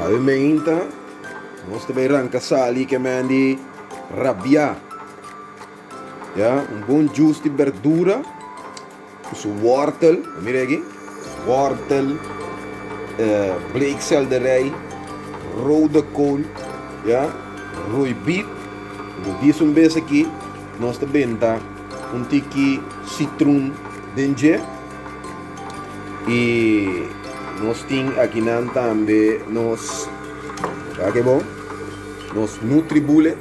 Ave meinta, nós também arranca sali que mandi rabia. Ja, bom juice de verdura. Dus wortel, mira aqui. Wortel, bleekselderij, rode kool, ja, rooibiet. Dus die bes aqui, nós também tá tiki citroen dentro. E nós temos aqui também nós, tá que bom? Nós nutribule,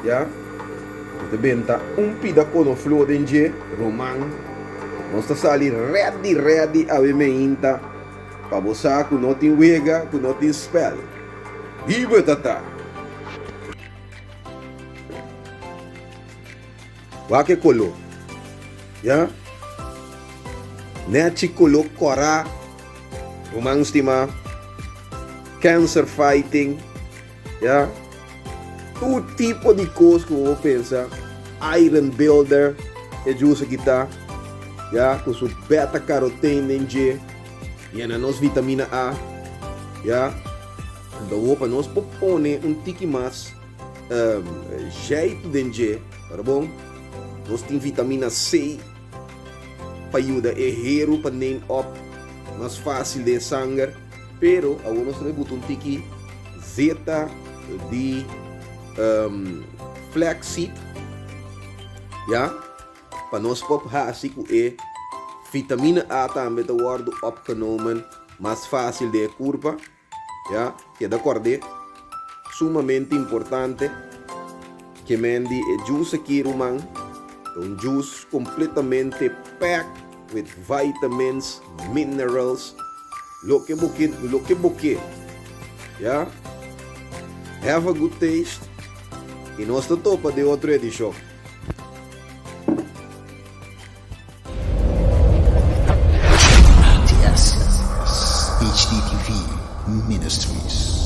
já? Também tá pida com flor dentro, romang. Nós tá ali ready a ver meinta para você que não tem wega, que não tem spell. Viva tata. Wake color, já? Neti color cora, romang stima, cancer fighting, já? Todo tipo de coisa que eu pensa, iron builder, é justo que tá. Ja, com sua beta-carotene dentro, e na nossa vitamina A, ja, então para nós propõe tiki mais jeito dentro, tá bom? Nós tem vitamina C para ajudar a para nem up mais fácil de sangue, pero agora nós temos tiki zeta de flaxseed, ja? Para nós assim que vitamina A também está worden opgenomen, mais fácil de curva, ja, que de acordo, sumamente importante, que mendi é juice aqui rumang, um juice completamente packed with vitamins, minerals, lo que buque, ja, have a good taste, e nós está topa de outro edição. HDTV Ministries.